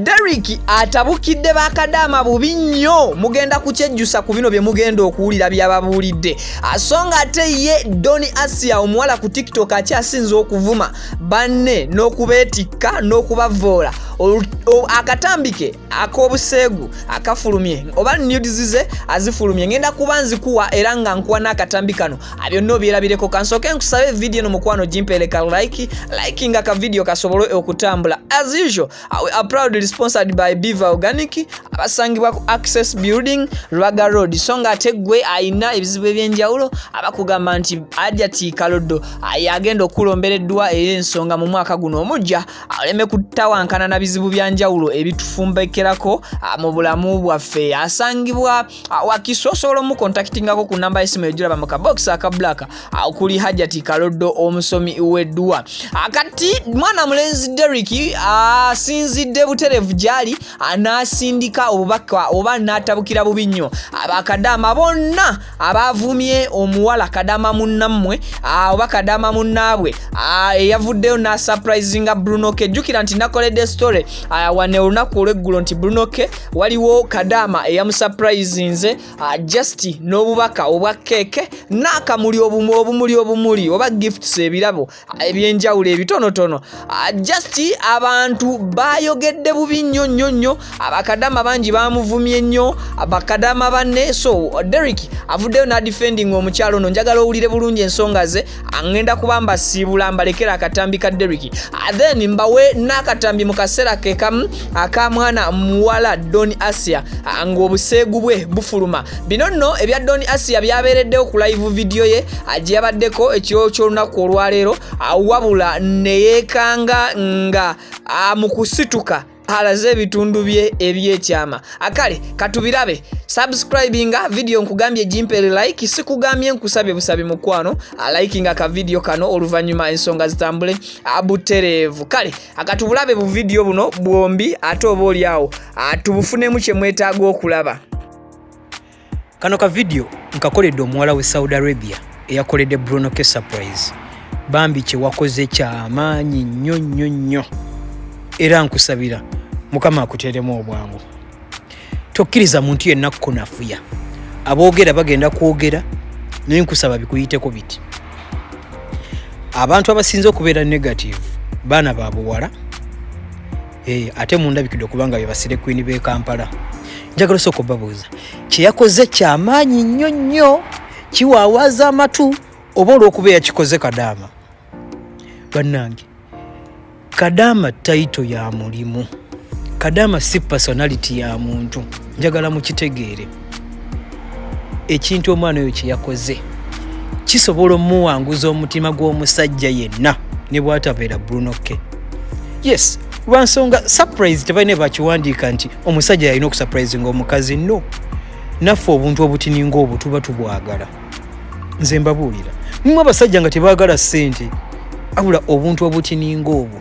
Derick atabukidde ba Kadama bubi nnyo mugenda kukyejjusa ku bino bye mugenda okuwulira byababuulidde asonga ate ye Doni Asiyah omuwala ku TikTok akyasinze okuvuma banne n'okubeetikka n'okubavoola akatambike ak'obuseegu akafulumye oba nudizize azifulumye ngenda kuba nzikuwa era nga nkuwa n'akatambi kano byonna obyerabireko kansooke nkusabe video eno mukwano gimpeereka liking aka video kasobole okutambula as usual we are proudly sponsored by Biva Organic abasangibwa ku Access Building Lwaga Road songa ate gwe ayina ebizibu ebyenjawulo abakugamba nti ajja tiikalodo ayagenda okulombereddwa ensonga mu mwaka guno omujja aleme kutawankana na bizibu byanjawulo ebitufumbekerako mu bulamu bwaffe asangibwa wakisosoolo mu contactingako ku namba y'essimu ejulaba mu kabox aka black okuli Hajati Kalodo omusomi weddwa akati mwana mulenzi Derick asinzidde buterevu gyali anasindika obubaka oba natabukira bubi nnyo abakadama bonna abavumye omuwala Kadama munnammwe oba Kadama munnaabwe eyavuddeyo na surprisinga Bruno K jukira nti nakoledde story wane olunaku olw'eggulo nti Bruno K waliwo Kadama eyamusurprisinze just n'obubaka obwa keke n'akamuli obumuli oba gifts ebirabo ebyenjawulo ebitonotono just abantu bayogedde bubi nnyo abakadama bangi bamuvumye nnyo abakadama banne so Derick avuddeyo na defending omukyalo ono njagala owulire bulungi ensonga ze angenda kubamba siibula mbalekera akatambi ka Derick then mbawe n'akatambi mu kaseera ke kamu akamwana muwala Doni Asiyah ng'obuseegu bwe bufuluma bino nno ebya Doni Asiyah byabeereddewo ku live video ye agyabaddeko ekiro ky'olunaku olwaleero wabula neyeekanga nga mu kusituka alaze ebitundu bye ebyekyama akale katubirabe subscribinga video nkugambye jimpere like sikugambye nkusabye busabe mukwano likinga ka video kano oluvanyuma ensonga zitambule abuterevu kale akatubulabe bu video buno bwombi ate oba oliawo tubufunemu kye mwetaaga okulaba kano ka video nkakoledde omuwala we Saudi Arabia eyakoledde Bruno K surprise bambi kye wakoze kyamaanyi nnyo era nkusabira mukama akuteremu obwangu tokkiriza muntu yenna kunafuya aboogera bagenda kwogera naye nkusaba bikuyiteko biti abantu abasinze okubeera negative baana babuwala ate mundabikidde okubanga bye basire queen b'e Kampala njagala soko babuuza kye yakoze kyamaanyi nnyo kiwaawaza amatu oba olw'okubeera kikoze Kadama bannange Kadama title ya mulimu Kadama si personality ya muntu njagala mukitegeere ekintu omwana oyo kye yakoze kisobola omuwanguza omutima gw'omusajja yenna ne bw'atabeera Bruno K yes lwansonga surprise tebalina bakiwandiika nti omusajja yalina okusurprisinga omukazi no naffe obuntu obutininga obwo tuba tubwagala nze mbabuulira mwe abasajja nga tebaagala ssente abula obuntu obutininga obwo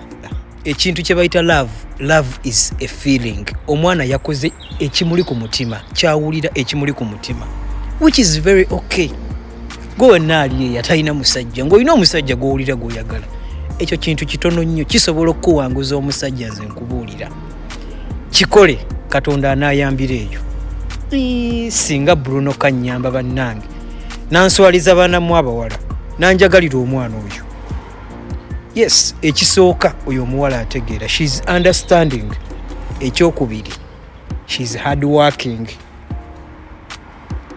ekintu kye bayita love is a feeling omwana yakoze ekimuli ku mutima kyawulira ekimuli ku mutima which is very okay gwe naali yatalina musajja ng'olina omusajja gw'owulira gw'oyagala ekyo kintu kitono nnyo kisobola okuwanguza omusajja nze nkubuulira kikole Katonda anaayambira eyo singa Bruno kannyamba bannange nanswaliza baanamu abawala nanjagalira omwana oyo yes ekisooka oyo omuwala ategeera she's understanding ekyokubiri she's hard working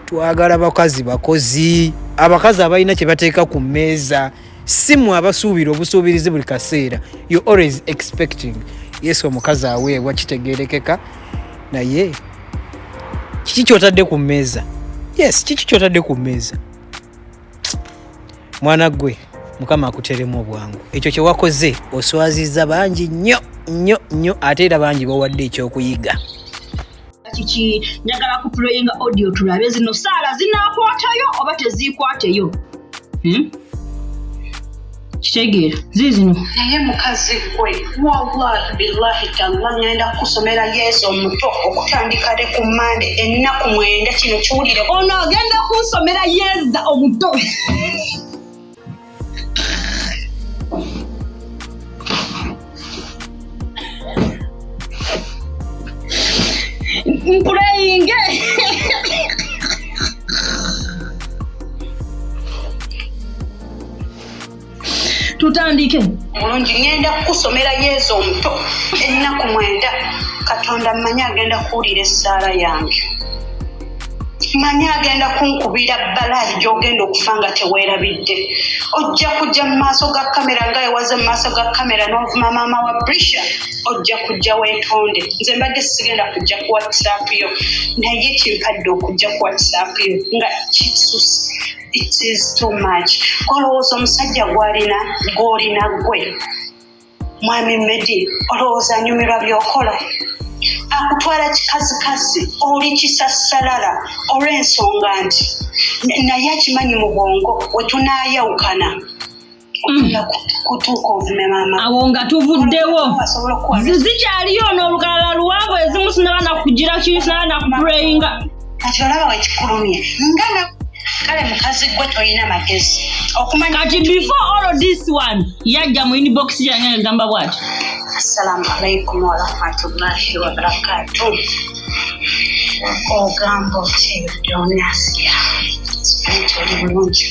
twagala bakozi abakazi abalina kye bateeka ku mmeeza simu abasuubira obusuubirizi buli kaseera you always expecting yes omukazi aweebwa kitegeerekeka naye kiki kyotadde ku mmeeza yes kiki kyotadde ku mmeeza mwana gwe mukama akuteremu obwangu ekyo kye wakoze oswaziza bangi nnyo ate era bangi bawadde ekyokuyiga kiki njagala kupuloyinga audio tulabe zino saala zinaakwatayo oba teziikwateyo Kitegeera zizino naye mukazi gwe wallahi billahi taala ngenda kusomera yezo omuto okutandika de ku Monday ennaku 9 kino kiwulire ono agenda kunsomera yeza omuto praying tutandike mulungi ngenda kusomera yezo omuto ennaku 9 Katonda manya agenda kuwulira essaala yange manya agenda kunkubira balayi gy'ogenda okufanga teweerabidde ojja kujja mu maaso ga kamera nga ewaze mu maaso ga kamera n'ovuma maama wa Brisha ojja kujja weetonde nze mbadde sigenda kujja ku WhatsApp yo naye kimpadde okujja ku WhatsApp yo nga kisusi it is too much olowooza omusajja gw'olina gwe mwami Medi olowooza anyumirwa by'okola akutwala kikazikazi oli kisassalala olw'ensonga nti naye akimanyi mu bwongo we tunaayawukana kutuuka ovume maama awo nga tuvuddewo zikyaliyo n'olukalala luwanvu ezimu sinaba nakugira kiri sinaba nakupurayinga kati olaba wekifulumye ngana kale mukazi gwe tolina magezi okumanya kati before all of this one yajja mu inbox yange agamba bw'ati assalamu alaikum warahmatullahi wabarakatuh ogamba oti Doni Asiyah sibintu oli bulungi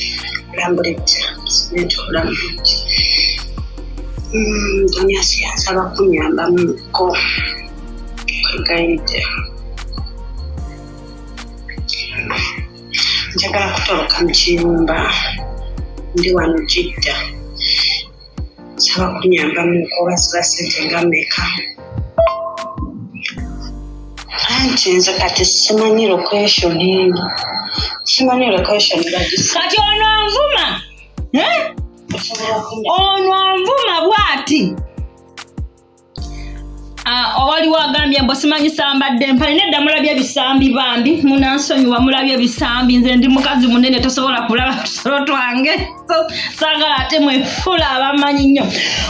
olambulidde sibintu olambulidde Doni Asiyah asaba kunyambamuko kwegayidde njagala kutoloka mu kiyumba ndi wano Jidda saba kunyambamuko basiba ssente nga mmeka anti nze kati simanyi location kati ono anvuma ono anvuma bw'ati waliwo agambye mbu simanyisa mbadde empale nedda mulabye ebisambi bambi munansonyiwa mulabye ebisambi nze ndi mukazi munene tosobola kulaba tusolo twange saagala ate mwefula abamanyi nnyo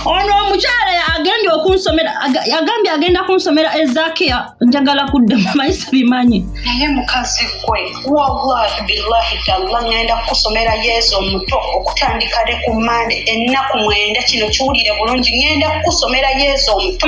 ono omukyala agenda okunsomera agambye agenda kunsomera ezakiya njagala kudda mumayisa bimanyi naye mukazi gwe wallahi billahi taala ngenda kusomera yezo omuto okutandika de ku Monday ennaku 9 kino kiwulire bulungi ngenda kusomera yezo omuto